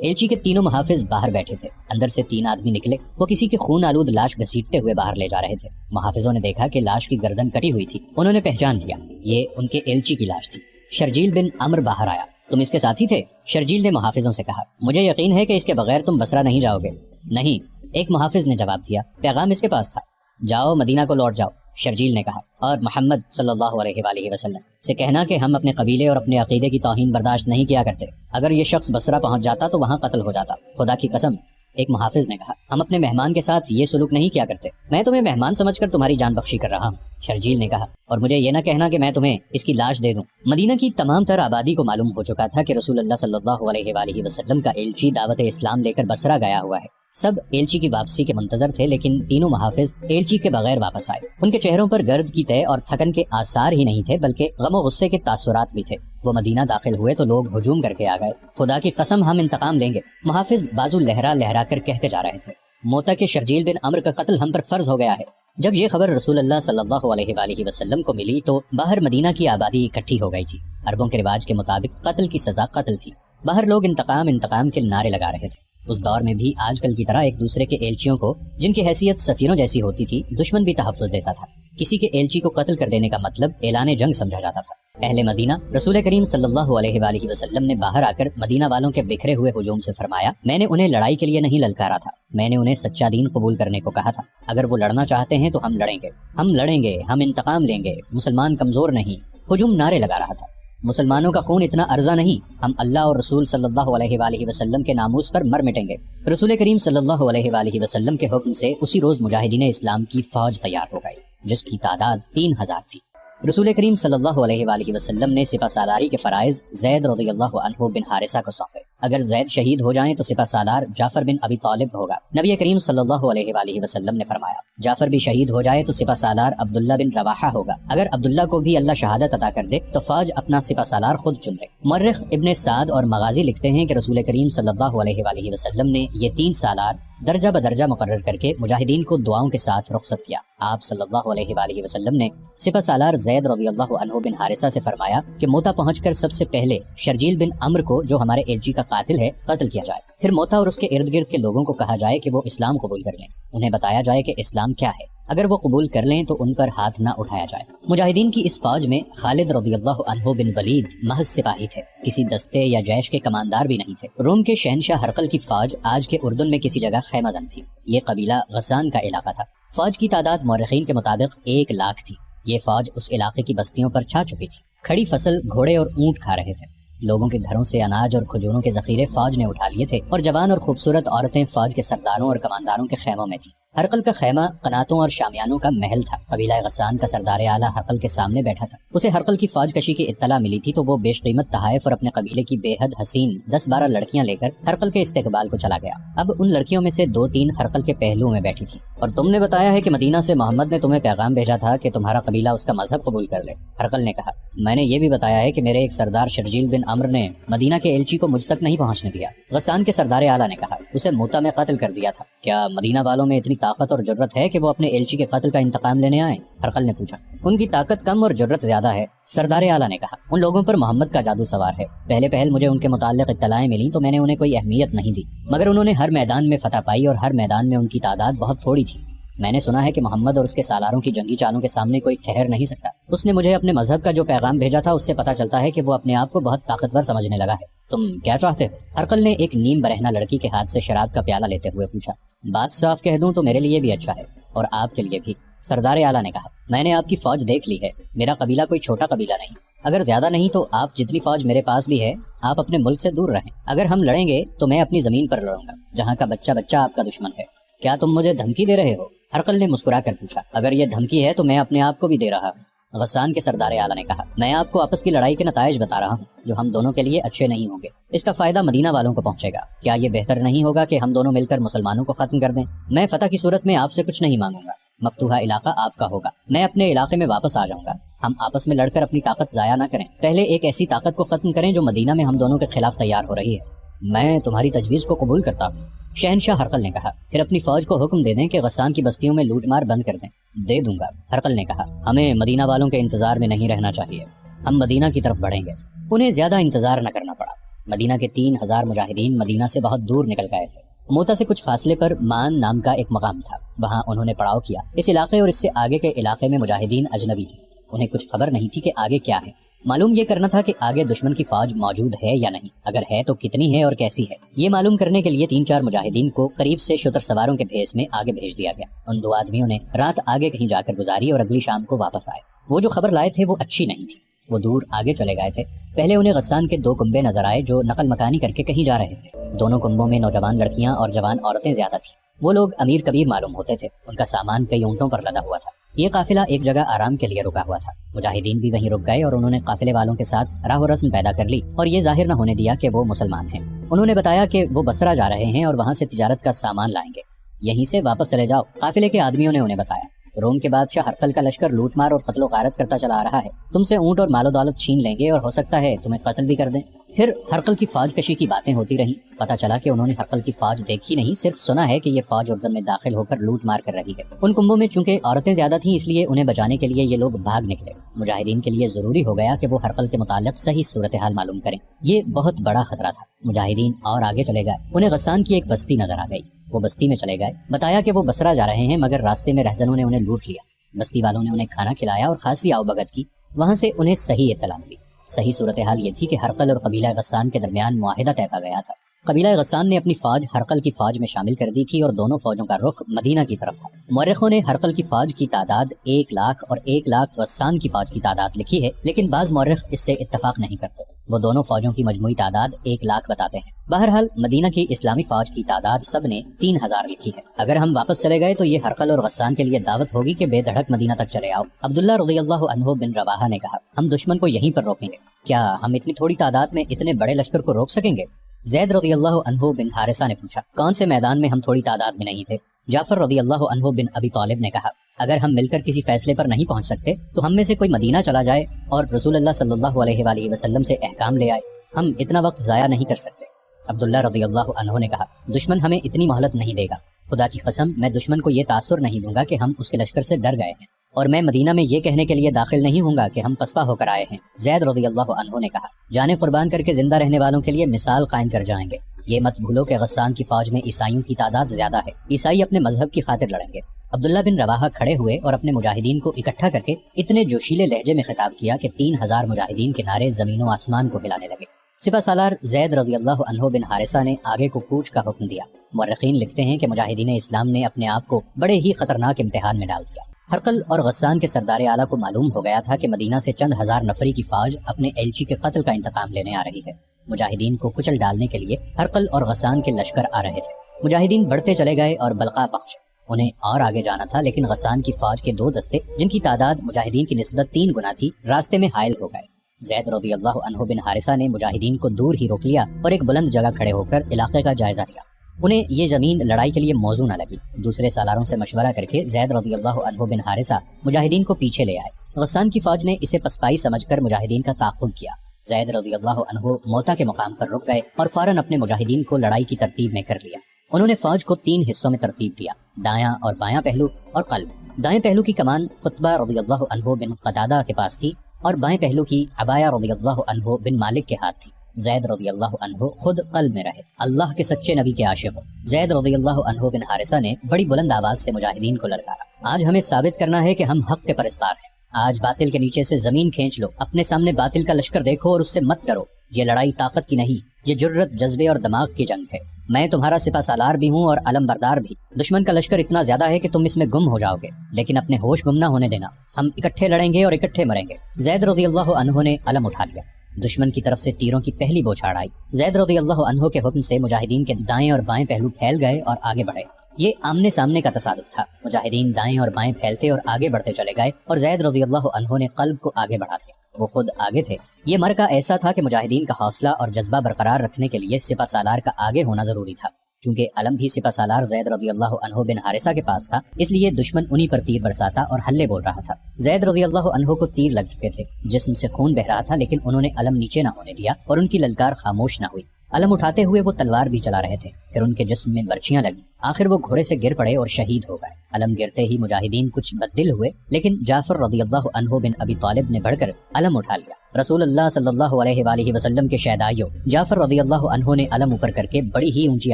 ایلچی کے تینوں محافظ باہر بیٹھے تھے۔ اندر سے 3 آدمی نکلے، وہ کسی کی خون آلود لاش گھسیٹتے ہوئے باہر لے جا رہے تھے۔ محافظوں نے دیکھا کہ لاش کی گردن کٹی ہوئی تھی، انہوں نے پہچان لیا، یہ ان کے ایلچی کی لاش تھی۔ شرجیل بن عمر باہر آیا۔ تم اس کے ساتھی تھے؟ شرجیل نے محافظوں سے کہا۔ مجھے یقین ہے کہ اس کے بغیر تم بصرہ نہیں جاؤ گے۔ نہیں، ایک محافظ نے جواب دیا، پیغام اس کے پاس تھا۔ جاؤ مدینہ کو لوٹ جاؤ، شرجیل نے کہا، اور محمد صلی اللہ علیہ وآلہ وسلم سے کہنا کہ ہم اپنے قبیلے اور اپنے عقیدے کی توہین برداشت نہیں کیا کرتے۔ اگر یہ شخص بصرہ پہنچ جاتا تو وہاں قتل ہو جاتا۔ خدا کی قسم، ایک محافظ نے کہا، ہم اپنے مہمان کے ساتھ یہ سلوک نہیں کیا کرتے۔ میں تمہیں مہمان سمجھ کر تمہاری جان بخشی کر رہا ہوں، شرجیل نے کہا، اور مجھے یہ نہ کہنا کہ میں تمہیں اس کی لاش دے دوں۔ مدینہ کی تمام تر آبادی کو معلوم ہو چکا تھا کہ رسول اللہ صلی اللہ علیہ وآلہ وسلم کا ایلچی دعوت اسلام لے کر بصرہ گیا ہوا ہے۔ سب ایلچی کی واپسی کے منتظر تھے، لیکن تینوں محافظ ایلچی کے بغیر واپس آئے۔ ان کے چہروں پر گرد کی تہ اور تھکن کے آثار ہی نہیں تھے، بلکہ غم و غصے کے تاثرات بھی تھے۔ وہ مدینہ داخل ہوئے تو لوگ ہجوم کر کے آ گئے۔ خدا کی قسم، ہم انتقام لیں گے، محافظ بازو لہرا لہرا کر کہتے جا رہے تھے۔ موتا کے شرجیل بن عمر کا قتل ہم پر فرض ہو گیا ہے۔ جب یہ خبر رسول اللہ صلی اللہ علیہ وآلہ وسلم کو ملی تو باہر مدینہ کی آبادی اکٹھی ہو گئی تھی۔ عربوں کے رواج کے مطابق قتل کی سزا قتل تھی۔ باہر لوگ انتقام انتقام کے نعرے لگا رہے تھے۔ اس دور میں بھی آج کل کی طرح ایک دوسرے کے ایلچیوں کو، جن کی حیثیت سفیروں جیسی ہوتی تھی، دشمن بھی تحفظ دیتا تھا۔ کسی کے ایلچی کو قتل کر دینے کا مطلب اعلان جنگ سمجھا جاتا تھا۔ اہل مدینہ رسول کریم صلی اللہ علیہ وآلہ وسلم نے باہر آ کر مدینہ والوں کے بکھرے ہوئے ہجوم سے فرمایا، میں نے انہیں لڑائی کے لیے نہیں للکارا تھا، میں نے انہیں سچا دین قبول کرنے کو کہا تھا۔ اگر وہ لڑنا چاہتے ہیں تو ہم لڑیں گے، ہم لڑیں گے، ہم انتقام لیں گے، مسلمان کمزور نہیں۔ ہجوم نعرے لگا رہا تھا، مسلمانوں کا خون اتنا ارزاں نہیں، ہم اللہ اور رسول صلی اللہ علیہ وآلہ وسلم کے ناموس پر مر مٹیں گے۔ رسول کریم صلی اللہ علیہ وآلہ وسلم کے حکم سے اسی روز مجاہدین اسلام کی فوج تیار ہو گئی، جس کی تعداد 3000 تھی۔ رسول کریم صلی اللہ علیہ وآلہ وسلم نے سپہ سالاری کے فرائض زید رضی اللہ عنہ بن حارثہ کو سونپے۔ اگر زید شہید ہو جائیں تو سپہ سالار جعفر بن ابی طالب ہوگا۔ نبی کریم صلی اللہ علیہ وآلہ وسلم نے فرمایا، جعفر بھی شہید ہو جائے تو سپہ سالار عبداللہ بن رواحہ ہوگا۔ اگر عبداللہ کو بھی اللہ شہادت عطا کر دے تو فوج اپنا سپہ سالار خود چن لے۔ مورخ ابن سعد اور مغازی لکھتے ہیں کہ رسول کریم صلی اللہ علیہ وآلہ وسلم نے یہ 3 سالار درجہ بدرجہ مقرر کر کے مجاہدین کو دعاؤں کے ساتھ رخصت کیا۔ آپ صلی اللہ علیہ وآلہ وسلم نے سپہ سالار زید رضی اللہ عنہ بن حارثہ سے فرمایا کہ موتا پہنچ کر سب سے پہلے شرجیل بن عمر کو، جو ہمارے ایلچی کا قاتل ہے، قتل کیا جائے۔ پھر موتا اور اس کے ارد گرد کے لوگوں کو کہا جائے کہ وہ اسلام قبول کر لیں، انہیں بتایا جائے کہ اسلام کیا ہے۔ اگر وہ قبول کر لیں تو ان پر ہاتھ نہ اٹھایا جائے۔ مجاہدین کی اس فوج میں خالد رضی اللہ عنہ بن ولید محض سپاہی تھے، کسی دستے یا جیش کے کماندار بھی نہیں تھے۔ روم کے شہنشاہ ہرقل کی فوج آج کے اردن میں کسی جگہ خیمہ زن تھی۔ یہ قبیلہ غسان کا علاقہ تھا۔ فوج کی تعداد مورخین کے مطابق 1 لاکھ تھی۔ یہ فوج اس علاقے کی بستیوں پر چھا چکی تھی۔ کھڑی فصل گھوڑے اور اونٹ کھا رہے تھے۔ لوگوں کے گھروں سے اناج اور کھجوروں کے ذخیرے فوج نے اٹھا لیے تھے، اور جوان اور خوبصورت عورتیں فوج کے سرداروں اور کمانداروں کے خیموں میں تھیں۔ ہرقل کا خیمہ قناتوں اور شامیانوں کا محل تھا۔ قبیلہ غسان کا سردار اعلیٰ ہرقل کے سامنے بیٹھا تھا۔ اسے ہرقل کی فوج کشی کی اطلاع ملی تھی تو وہ بیش قیمت تحائف اور اپنے قبیلے کی بے حد حسین 10-12 لڑکیاں لے کر ہرقل کے استقبال کو چلا گیا۔ اب ان لڑکیوں میں سے 2-3 ہرقل کے پہلو میں بیٹھی تھیں۔ اور تم نے بتایا ہے کہ مدینہ سے محمد نے تمہیں پیغام بھیجا تھا کہ تمہارا قبیلہ اس کا مذہب قبول کر لے۔ ہرقل نے کہا، میں نے یہ بھی بتایا ہے کہ میرے ایک سردار شرجیل بن عمر نے مدینہ کے ایلچی کو مجھ تک نہیں پہنچنے دیا۔ غسان کے سردار اعلیٰ نے کہا، اسے موتا میں قتل کر دیا تھا۔ کیا مدینہ والوں میں اتنی طاقت اور جرت ہے کہ وہ اپنے ایلچی کے قتل کا انتقام لینے آئیں؟ ہرقل نے پوچھا۔ ان کی طاقت کم اور جرت زیادہ ہے، سردار اعلیٰ نے کہا۔ ان لوگوں پر محمد کا جادو سوار ہے۔ پہلے مجھے ان کے متعلق اطلاعیں ملی تو میں نے انہیں کوئی اہمیت نہیں دی، مگر انہوں نے ہر میدان میں فتح پائی اور ہر میدان میں ان کی تعداد بہت تھوڑی تھی۔ میں نے سنا ہے کہ محمد اور اس کے سالاروں کی جنگی چالوں کے سامنے کوئی ٹھہر نہیں سکتا۔ اس نے مجھے اپنے مذہب کا جو پیغام بھیجا تھا اس سے پتہ چلتا ہے کہ وہ اپنے آپ کو بہت طاقتور سمجھنے لگا ہے۔ تم کیا چاہتے ہو؟ ہرقل نے ایک نیم برہنہ لڑکی کے ہاتھ سے شراب کا پیالہ لیتے ہوئے پوچھا۔ بات صاف کہہ دوں تو میرے لیے بھی اچھا ہے، اور آپ کے لیے بھی، سردار اعلیٰ نے کہا۔ میں نے آپ کی فوج دیکھ لی ہے، میرا قبیلہ کوئی چھوٹا قبیلہ نہیں۔ اگر زیادہ نہیں تو آپ جتنی فوج میرے پاس بھی ہے، آپ اپنے ملک سے دور رہیں۔ اگر ہم لڑیں گے تو میں اپنی زمین پر لڑوں گا، جہاں کا بچہ بچہ آپ کا دشمن ہے۔ کیا تم مجھے دھمکی دے رہے ہو؟ ہرقل نے مسکرا کر پوچھا۔ اگر یہ دھمکی ہے تو میں اپنے آپ کو بھی دے رہا ہوں، غسان کے سردار اعلیٰ نے کہا۔ میں آپ کو آپس کی لڑائی کے نتائج بتا رہا ہوں جو ہم دونوں کے لیے اچھے نہیں ہوں گے۔ اس کا فائدہ مدینہ والوں کو پہنچے گا۔ کیا یہ بہتر نہیں ہوگا کہ ہم دونوں مل کر مسلمانوں کو ختم کر دیں؟ میں فتح کی صورت میں آپ سے کچھ نہیں مانگوں گا، مفتوحہ علاقہ آپ کا ہوگا، میں اپنے علاقے میں واپس آ جاؤں گا۔ ہم آپس میں لڑ کر اپنی طاقت ضائع نہ کریں، پہلے ایک ایسی طاقت کو ختم کریں جو مدینہ میں ہم دونوں کے خلاف تیار ہو رہی ہے۔ میں تمہاری تجویز کو قبول کرتا ہوں، شہنشاہ ہرقل نے کہا۔ پھر اپنی فوج کو حکم دے دیں کہ غسان کی بستیوں میں لوٹ مار بند کر دیں۔ دے دوں گا، ہرقل نے کہا۔ ہمیں مدینہ والوں کے انتظار میں نہیں رہنا چاہیے، ہم مدینہ کی طرف بڑھیں گے۔ انہیں زیادہ انتظار نہ کرنا پڑا۔ مدینہ کے 3000 مجاہدین مدینہ سے بہت دور نکل گئے تھے۔ موتا سے کچھ فاصلے پر مان نام کا ایک مقام تھا، وہاں انہوں نے پڑاؤ کیا۔ اس علاقے اور اس سے آگے کے علاقے میں مجاہدین اجنبی تھے، انہیں کچھ خبر نہیں تھی کہ آگے کیا ہے۔ معلوم یہ کرنا تھا کہ آگے دشمن کی فوج موجود ہے یا نہیں، اگر ہے تو کتنی ہے اور کیسی ہے۔ یہ معلوم کرنے کے لیے 3-4 مجاہدین کو قریب سے شتر سواروں کے بھیس میں آگے بھیج دیا گیا۔ ان 2 آدمیوں نے رات آگے کہیں جا کر گزاری اور اگلی شام کو واپس آئے۔ وہ جو خبر لائے تھے وہ اچھی نہیں تھی، وہ دور آگے چلے گئے تھے۔ پہلے انہیں غسان کے 2 کنبے نظر آئے جو نقل مکانی کر کے کہیں جا رہے تھے۔ دونوں کنبوں میں نوجوان لڑکیاں اور جوان عورتیں زیادہ تھیں۔ وہ لوگ امیر کبیر معلوم ہوتے تھے، ان کا سامان کئی اونٹوں پر لدا ہوا تھا۔ یہ قافلہ ایک جگہ آرام کے لیے رکا ہوا تھا۔ مجاہدین بھی وہیں رک گئے اور انہوں نے قافلے والوں کے ساتھ راہ و رسم پیدا کر لی اور یہ ظاہر نہ ہونے دیا کہ وہ مسلمان ہیں۔ انہوں نے بتایا کہ وہ بصرہ جا رہے ہیں اور وہاں سے تجارت کا سامان لائیں گے، یہیں سے واپس چلے جاؤ۔ قافلے کے آدمیوں نے انہیں بتایا، روم کے بادشاہ ہرقل کا لشکر لوٹ مار اور قتل و غارت کرتا چلا آ رہا ہے، تم سے اونٹ اور مال و دولت چھین لیں گے اور ہو سکتا ہے تمہیں قتل بھی کر دیں۔ پھر ہرقل کی فوج کشی کی باتیں ہوتی رہیں۔ پتہ چلا کہ انہوں نے ہرقل کی فوج دیکھی نہیں، صرف سنا ہے کہ یہ فوج اردن میں داخل ہو کر لوٹ مار کر رہی ہے۔ ان کنبوں میں چونکہ عورتیں زیادہ تھیں اس لیے انہیں بچانے کے لیے یہ لوگ بھاگ نکلے۔ مجاہدین کے لیے ضروری ہو گیا کہ وہ ہرقل کے متعلق صحیح صورتحال معلوم کریں۔ یہ بہت بڑا خطرہ تھا۔ مجاہدین اور آگے چلے گئے، انہیں غسان کی ایک بستی نظر آ گئی۔ وہ بستی میں چلے گئے، بتایا کہ وہ بصرہ جا رہے ہیں مگر راستے میں رہزنوں نے انہیں لوٹ لیا۔ بستی والوں نے انہیں کھانا کھلایا اور خاصی آؤ بھگت کی۔ وہاں سے انہیں صحیح اطلاع ملی۔ صحیح صورتحال یہ تھی کہ ہرقل اور قبیلہ غسان کے درمیان معاہدہ طے پا گیا تھا۔ قبیلہ غسان نے اپنی فوج ہرقل کی فوج میں شامل کر دی تھی اور دونوں فوجوں کا رخ مدینہ کی طرف تھا۔ مورخوں نے ہرقل کی فوج کی تعداد 1 لاکھ اور 1 لاکھ غسان کی فوج کی تعداد لکھی ہے، لیکن بعض مورخ اس سے اتفاق نہیں کرتے، وہ دونوں فوجوں کی مجموعی تعداد 1 لاکھ بتاتے ہیں۔ بہرحال مدینہ کی اسلامی فوج کی تعداد سب نے 3000 لکھی ہے۔ اگر ہم واپس چلے گئے تو یہ ہرقل اور غسان کے لیے دعوت ہوگی کہ بے دھڑک مدینہ تک چلے آؤ۔ عبداللہ رضی اللہ عنہ بن رواحہ نے کہا، ہم دشمن کو یہیں پر روکیں گے، کیا ہم اتنی تھوڑی تعداد میں اتنے بڑے لشکر کو روک سکیں گے؟ زید رضی اللہ عنہ بن حارثہ نے پوچھا، کون سے میدان میں ہم تھوڑی تعداد میں نہیں تھے؟ جعفر رضی اللہ عنہ بن ابی طالب نے کہا، اگر ہم مل کر کسی فیصلے پر نہیں پہنچ سکتے تو ہم میں سے کوئی مدینہ چلا جائے اور رسول اللہ صلی اللہ علیہ وآلہ وسلم سے احکام لے آئے، ہم اتنا وقت ضائع نہیں کر سکتے۔ عبداللہ رضی اللہ عنہ نے کہا، دشمن ہمیں اتنی مہلت نہیں دے گا، خدا کی قسم میں دشمن کو یہ تاثر نہیں دوں گا کہ ہم اس کے لشکر سے ڈر گئے ہیں، اور میں مدینہ میں یہ کہنے کے لیے داخل نہیں ہوں گا کہ ہم پسپا ہو کر آئے ہیں۔ زید رضی اللہ عنہ نے کہا، جانیں قربان کر کے زندہ رہنے والوں کے لیے مثال قائم کر جائیں گے۔ یہ مت بھولو کہ غسان کی فوج میں عیسائیوں کی تعداد زیادہ ہے، عیسائی اپنے مذہب کی خاطر لڑیں گے۔ عبداللہ بن رواحہ کھڑے ہوئے اور اپنے مجاہدین کو اکٹھا کر کے اتنے جوشیلے لہجے میں خطاب کیا کہ 3000 مجاہدین کے نعرے زمین و آسمان کو ہلانے لگے۔ سپہ سالار زید رضی اللہ عنہ بن حارثہ نے آگے کو کوچ کا حکم دیا۔ مورخین لکھتے ہیں کہ مجاہدین اسلام نے اپنے آپ کو بڑے ہی خطرناک امتحان میں ڈال دیا۔ ہرقل اور غسان کے سردار اعلیٰ کو معلوم ہو گیا تھا کہ مدینہ سے چند ہزار نفری کی فوج اپنے ایلچی کے قتل کا انتقام لینے آ رہی ہے۔ مجاہدین کو کچل ڈالنے کے لیے ہرقل اور غسان کے لشکر آ رہے تھے۔ مجاہدین بڑھتے چلے گئے اور بلقا پہنچے۔ انہیں اور آگے جانا تھا، لیکن غسان کی فوج کے 2 دستے جن کی تعداد مجاہدین کی نسبت 3 گنا تھی، راستے میں حائل ہو گئے۔ زید رضی اللہ عنہ بن حارثہ نے مجاہدین کو دور ہی روک لیا اور ایک بلند جگہ کھڑے ہو کر علاقے کا جائزہ لیا۔ انہیں یہ زمین لڑائی کے لیے موزوں نہ لگی۔ دوسرے سالاروں سے مشورہ کر کے زید رضی اللہ عنہ بن حارثہ مجاہدین کو پیچھے لے آئے۔ غسان کی فوج نے اسے پسپائی سمجھ کر مجاہدین کا تعاقب کیا۔ زید رضی اللہ عنہ موتا کے مقام پر رک گئے اور فوراً اپنے مجاہدین کو لڑائی کی ترتیب میں کر لیا۔ انہوں نے فوج کو 3 حصوں میں ترتیب دیا، دایاں اور بایاں پہلو اور قلب۔ دائیں پہلو کی کمان قطبہ رضی اللہ عنہ بن قتادہ کے پاس تھی اور بائیں پہلو کی عبایہ رضی اللہ عنہ بن مالک کے ہاتھ تھی۔ زید رضی اللہ عنہ خود قلب میں رہے، اللہ کے سچے نبی کے عاشق ہو۔ زید رضی اللہ عنہ بن حارثہ نے بڑی بلند آواز سے مجاہدین کو للکارا، آج ہمیں ثابت کرنا ہے کہ ہم حق کے پرستار ہیں۔ آج باطل کے نیچے سے زمین کھینچ لو، اپنے سامنے باطل کا لشکر دیکھو اور اس سے مت ڈرو۔ یہ لڑائی طاقت کی نہیں، یہ جرت، جذبے اور دماغ کی جنگ ہے۔ میں تمہارا سپہ سالار بھی ہوں اور علم بردار بھی۔ دشمن کا لشکر اتنا زیادہ ہے کہ تم اس میں گم ہو جاؤ گے، لیکن اپنے ہوش گم نہ ہونے دینا۔ ہم اکٹھے لڑیں گے اور اکٹھے مریں گے۔ زید رضی اللہ عنہ نے علم اٹھا لیا، دشمن کی طرف سے تیروں کی پہلی بوچھاڑ آئی۔ زید رضی اللہ عنہ کے حکم سے مجاہدین کے دائیں اور بائیں پہلو پھیل گئے اور آگے بڑھے۔ یہ آمنے سامنے کا تصادف تھا، مجاہدین دائیں اور بائیں پھیلتے اور آگے بڑھتے چلے گئے اور زید رضی اللہ عنہ نے قلب کو آگے بڑھا دیا، وہ خود آگے تھے۔ یہ مرکہ ایسا تھا کہ مجاہدین کا حوصلہ اور جذبہ برقرار رکھنے کے لیے سپہ سالار کا آگے ہونا ضروری تھا۔ چونکہ علم بھی سپہ سالار زید رضی اللہ عنہ بن حارثہ کے پاس تھا، اس لیے دشمن انہی پر تیر برساتا اور حلے بول رہا تھا۔ زید رضی اللہ عنہ کو تیر لگ چکے تھے، جسم سے خون بہ رہا تھا، لیکن انہوں نے علم نیچے نہ ہونے دیا اور ان کی للکار خاموش نہ ہوئی۔ علم اٹھاتے ہوئے وہ تلوار بھی چلا رہے تھے، پھر ان کے جسم میں برچیاں لگیں، آخر وہ گھوڑے سے گر پڑے اور شہید ہو گئے۔ علم گرتے ہی مجاہدین کچھ بددل ہوئے، لیکن جعفر رضی اللہ عنہ بن ابی طالب نے بڑھ کر علم اٹھا لیا۔ رسول اللہ صلی اللہ علیہ وآلہ وسلم کے شہدائیوں، جعفر رضی اللہ عنہ نے علم اوپر کر کے بڑی ہی اونچی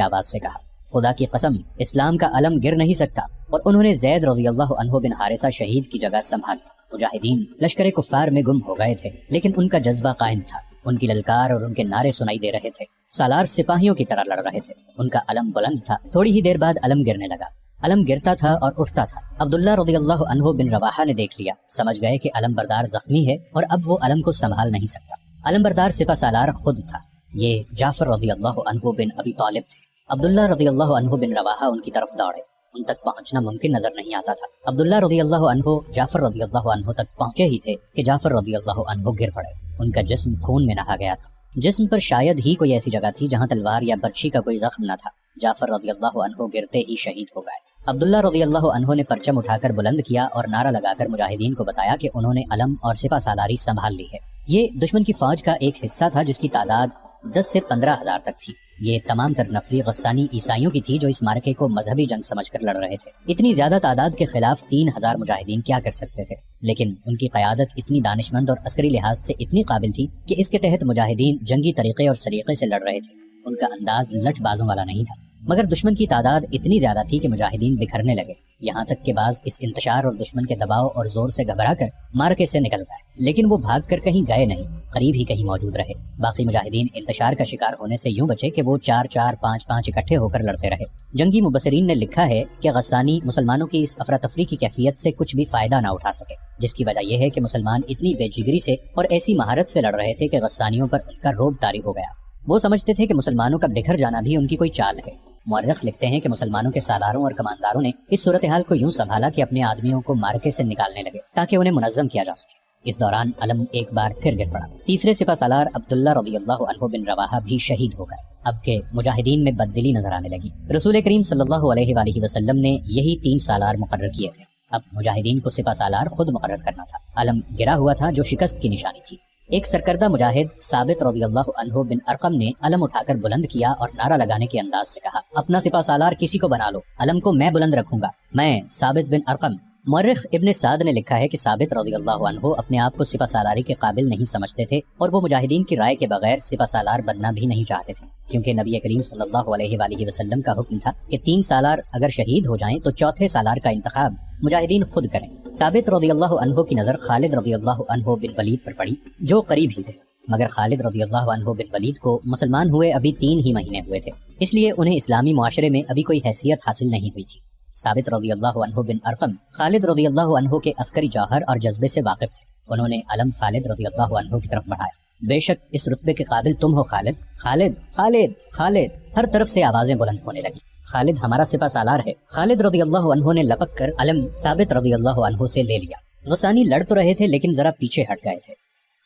آواز سے کہا، خدا کی قسم اسلام کا علم گر نہیں سکتا، اور انہوں نے زید رضی اللہ عنہ بن حارثہ شہید کی جگہ سنبھال۔ مجاہدین لشکر کفار میں گم ہو گئے تھے، لیکن ان کا جذبہ قائم تھا، ان کی للکار اور ان کے نعرے سنائی دے رہے تھے۔ سالار سپاہیوں کی طرح لڑ رہے تھے، ان کا علم بلند تھا۔ تھوڑی ہی دیر بعد علم گرنے لگا، علم گرتا تھا اور اٹھتا تھا۔ عبداللہ رضی اللہ عنہ بن رواحہ نے دیکھ لیا، سمجھ گئے کہ علم بردار زخمی ہے اور اب وہ علم کو سنبھال نہیں سکتا۔ علم بردار سپہ سالار خود تھا، یہ جعفر رضی اللہ عنہ بن ابی طالب تھے۔ عبداللہ رضی اللہ عنہ بن رواحہ ان کی طرف دوڑے، ان تک پہنچنا ممکن نظر نہیں آتا تھا۔ عبداللہ رضی اللہ عنہ جعفر رضی اللہ عنہ تک پہنچے ہی تھے کہ جعفر رضی اللہ عنہ گر پڑے، ان کا جسم خون میں نہا گیا تھا۔ جسم پر شاید ہی کوئی ایسی جگہ تھی جہاں تلوار یا برچھی کا کوئی زخم نہ تھا۔ جعفر رضی اللہ عنہ گرتے ہی شہید ہو گئے۔ عبداللہ رضی اللہ عنہ نے پرچم اٹھا کر بلند کیا اور نعرہ لگا کر مجاہدین کو بتایا کہ انہوں نے علم اور سپہ سالاری سنبھال لی ہے۔ یہ دشمن کی فوج کا ایک حصہ تھا جس کی تعداد 10 سے 15 ہزار تک تھی۔ یہ تمام تر نفری غسانی عیسائیوں کی تھی جو اس مارکے کو مذہبی جنگ سمجھ کر لڑ رہے تھے۔ اتنی زیادہ تعداد کے خلاف 3000 مجاہدین کیا کر سکتے تھے، لیکن ان کی قیادت اتنی دانشمند اور عسکری لحاظ سے اتنی قابل تھی کہ اس کے تحت مجاہدین جنگی طریقے اور سلیقے سے لڑ رہے تھے۔ ان کا انداز لٹ بازوں والا نہیں تھا، مگر دشمن کی تعداد اتنی زیادہ تھی کہ مجاہدین بکھرنے لگے، یہاں تک کہ بعض اس انتشار اور دشمن کے دباؤ اور زور سے گھبرا کر مارکے سے نکل گئے، لیکن وہ بھاگ کر کہیں گئے نہیں، قریب ہی کہیں موجود رہے۔ باقی مجاہدین انتشار کا شکار ہونے سے یوں بچے کہ وہ 4-4 5-5 اکٹھے ہو کر لڑتے رہے۔ جنگی مبصرین نے لکھا ہے کہ غسانی مسلمانوں کی اس افراتفری کی کیفیت سے کچھ بھی فائدہ نہ اٹھا سکے، جس کی وجہ یہ ہے کہ مسلمان اتنی بے جگری سے اور ایسی مہارت سے لڑ رہے تھے کہ غسانیوں پر ان کا رعب طاری ہو گیا۔ وہ سمجھتے تھے کہ مسلمانوں کا بکھر جانا بھی ان کی کوئی چال ہے۔ مورخ لکھتے ہیں کہ مسلمانوں کے سالاروں اور کمانداروں نے اس صورتحال کو یوں سنبھالا کہ اپنے آدمیوں کو مارکے سے نکالنے لگے تاکہ انہیں منظم کیا جا سکے۔ اس دوران علم ایک بار پھر گر پڑا۔ تیسرے سپہ سالار عبداللہ رضی اللہ عنہ بن رواحہ بھی شہید ہو گئے۔ اب کے مجاہدین میں بددلی نظر آنے لگی۔ رسول کریم صلی اللہ علیہ وآلہ وسلم نے یہی 3 سالار مقرر کیے تھے، اب مجاہدین کو سپہ سالار خود مقرر کرنا تھا۔ علم گرا ہوا تھا جو شکست کی نشانی تھی۔ ایک سرکردہ مجاہد ثابت رضی اللہ عنہ بن ارقم نے علم اٹھا کر بلند کیا اور نعرہ لگانے کے انداز سے کہا، اپنا سپہ سالار کسی کو بنا لو، علم کو میں بلند رکھوں گا، میں ثابت بن ارقم۔ مورخ ابن سعد نے لکھا ہے کہ ثابت رضی اللہ عنہ اپنے آپ کو سپہ سالاری کے قابل نہیں سمجھتے تھے اور وہ مجاہدین کی رائے کے بغیر سپہ سالار بننا بھی نہیں چاہتے تھے، کیونکہ نبی کریم صلی اللہ علیہ وآلہ وسلم کا حکم تھا کہ 3 سالار اگر شہید ہو جائیں تو چوتھے سالار کا انتخاب مجاہدین خود کریں۔ ثابت رضی اللہ عنہ کی نظر خالد رضی اللہ عنہ بن ولید پر پڑی جو قریب ہی تھے، مگر خالد رضی اللہ عنہ بن ولید کو مسلمان ہوئے ابھی 3 ہی مہینے ہوئے تھے، اس لیے انہیں اسلامی معاشرے میں ابھی کوئی حیثیت حاصل نہیں ہوئی تھی۔ ثابت رضی اللہ عنہ بن ارقم خالد رضی اللہ عنہ کے عسکری جوہر اور جذبے سے واقف تھے، انہوں نے علم خالد رضی اللہ عنہ کی طرف بڑھایا۔ بے شک اس رتبے کے قابل تم ہو خالد، خالد خالد خالد، ہر طرف سے آوازیں بلند ہونے لگی، خالد ہمارا سپہ سالار ہے۔ خالد رضی اللہ عنہ نے لپک کر علم ثابت رضی اللہ عنہ سے لے لیا۔ غسانی لڑ تو رہے تھے لیکن ذرا پیچھے ہٹ گئے تھے۔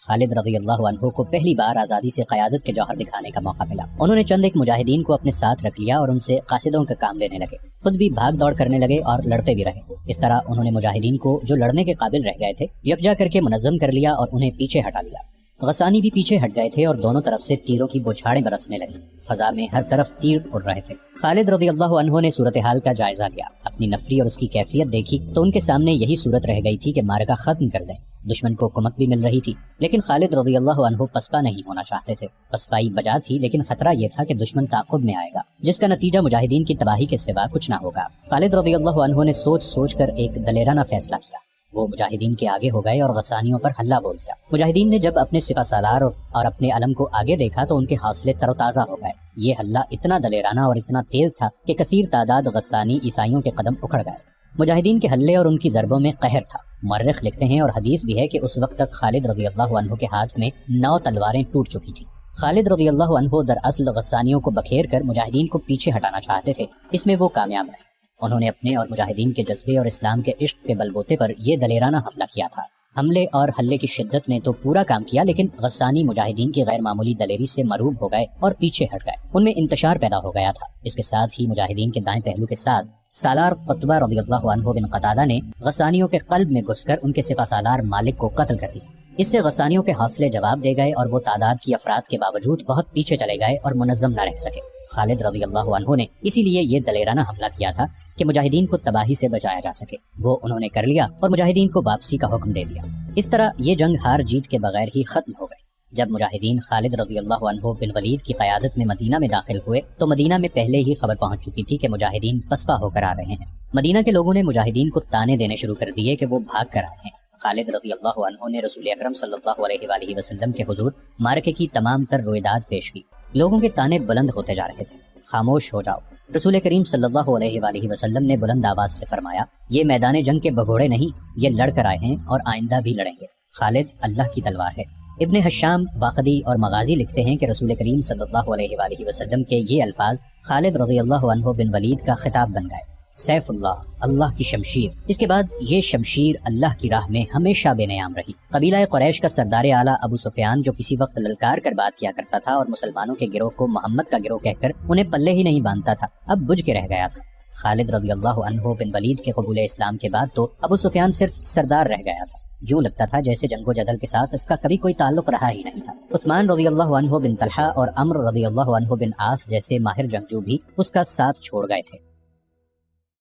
خالد رضی اللہ عنہ کو پہلی بار آزادی سے قیادت کے جوہر دکھانے کا موقع ملا۔ انہوں نے چند ایک مجاہدین کو اپنے ساتھ رکھ لیا اور ان سے قاصدوں کا کام لینے لگے، خود بھی بھاگ دوڑ کرنے لگے اور لڑتے بھی رہے۔ اس طرح انہوں نے مجاہدین کو جو لڑنے کے قابل رہ گئے تھے یکجا کر کے منظم کر لیا اور انہیں پیچھے ہٹا لیا۔ غسانی بھی پیچھے ہٹ گئے تھے اور دونوں طرف سے تیروں کی بوچھاڑیں برسنے لگیں، فضا میں ہر طرف تیر اڑ رہے تھے۔ خالد رضی اللہ عنہ نے صورتحال کا جائزہ لیا، اپنی نفری اور اس کی کیفیت دیکھی تو ان کے سامنے یہی صورت رہ گئی تھی کہ مارکا ختم کر دیں۔ دشمن کو کمک بھی مل رہی تھی، لیکن خالد رضی اللہ عنہ پسپا نہیں ہونا چاہتے تھے۔ پسپائی بجا تھی، لیکن خطرہ یہ تھا کہ دشمن تعاقب میں آئے گا، جس کا نتیجہ مجاہدین کی تباہی کے سوا کچھ نہ ہوگا۔ خالد رضی اللہ عنہ نے سوچ سوچ کر ایک دلیرانہ فیصلہ کیا، وہ مجاہدین کے آگے ہو گئے اور غسانیوں پر حلہ بول دیا۔ مجاہدین نے جب اپنے سپہ سالار اور اپنے علم کو آگے دیکھا تو ان کے حوصلے تر و تازہ ہو گئے۔ یہ حلہ اتنا دلیرانہ اور اتنا تیز تھا کہ کثیر تعداد غسانی عیسائیوں کے قدم اکھڑ گئے۔ مجاہدین کے حلے اور ان کی ضربوں میں قہر تھا۔ مورخ لکھتے ہیں اور حدیث بھی ہے کہ اس وقت تک خالد رضی اللہ عنہ کے ہاتھ میں 9 تلواریں ٹوٹ چکی تھیں۔ خالد رضی اللہ عنہ دراصل غسانیوں کو بکھیر کر مجاہدین کو پیچھے ہٹانا چاہتے تھے، اس میں وہ کامیاب رہے۔ انہوں نے اپنے اور مجاہدین کے جذبے اور اسلام کے عشق کے بلبوتے پر یہ دلیرانہ حملہ کیا تھا۔ حملے اور حلے کی شدت نے تو پورا کام کیا، لیکن غسانی مجاہدین کی غیر معمولی دلیری سے مروب ہو گئے اور پیچھے ہٹ گئے، ان میں انتشار پیدا ہو گیا تھا۔ اس کے ساتھ ہی مجاہدین کے دائیں پہلو کے ساتھ سالار قطبہ رضی اللہ عنہ بن قتادہ نے غسانیوں کے قلب میں گھس کر ان کے سپہ سالار مالک کو قتل کر دیا۔ اس سے غسانیوں کے حوصلے جواب دے گئے اور وہ تعداد کی افراد کے باوجود بہت پیچھے چلے گئے اور منظم نہ رہ سکے۔ خالد رضی اللہ عنہ نے اسی لیے یہ دلیرانہ حملہ کیا تھا کہ مجاہدین کو تباہی سے بچایا جا سکے۔ وہ انہوں نے کر لیا اور مجاہدین کو واپسی کا حکم دے دیا۔ اس طرح یہ جنگ ہار جیت کے بغیر ہی ختم ہو گئی۔ جب مجاہدین خالد رضی اللہ عنہ بن ولید کی قیادت میں مدینہ میں داخل ہوئے تو مدینہ میں پہلے ہی خبر پہنچ چکی تھی کہ مجاہدین پسپا ہو کر آ رہے ہیں۔ مدینہ کے لوگوں نے مجاہدین کو تانے دینے شروع کر دیے کہ وہ بھاگ کر آئے ہیں۔ خالد رضی اللہ عنہ نے رسول اکرم صلی اللہ علیہ وآلہ وسلم کے حضور معرکے کی تمام تر رویداد پیش کی۔ لوگوں کے تانے بلند ہوتے جا رہے تھے۔ خاموش ہو جاؤ۔ رسول کریم صلی اللہ علیہ وآلہ وسلم نے بلند آواز سے فرمایا، یہ میدان جنگ کے بگھوڑے نہیں، یہ لڑ کر آئے ہیں اور آئندہ بھی لڑیں گے۔ خالد اللہ کی تلوار ہے۔ ابن حشام واقدی اور مغازی لکھتے ہیں کہ رسول کریم صلی اللہ علیہ وآلہ وسلم کے یہ الفاظ خالد رضی اللہ عنہ بن ولید کا خطاب بن گئے۔ سیف اللہ، اللہ کی شمشیر۔ اس کے بعد یہ شمشیر اللہ کی راہ میں ہمیشہ بے نیام رہی۔ قبیلہ قریش کا سردار اعلیٰ ابو سفیان جو کسی وقت للکار کر بات کیا کرتا تھا اور مسلمانوں کے گروہ کو محمد کا گروہ کہہ کر انہیں پلے ہی نہیں باندھتا تھا، اب بجھ کے رہ گیا تھا۔ خالد رضی اللہ عنہ بن ولید کے قبول اسلام کے بعد تو ابو سفیان صرف سردار رہ گیا تھا۔ یوں لگتا تھا جیسے جنگ و جدل کے ساتھ اس کا کبھی کوئی تعلق رہا ہی نہیں تھا۔ عثمان رضی اللہ عنہ بن طلحہ اور عمرو رضی اللہ عنہ بن عاص جیسے ماہر جنگجو بھی اس کا ساتھ چھوڑ گئے تھے۔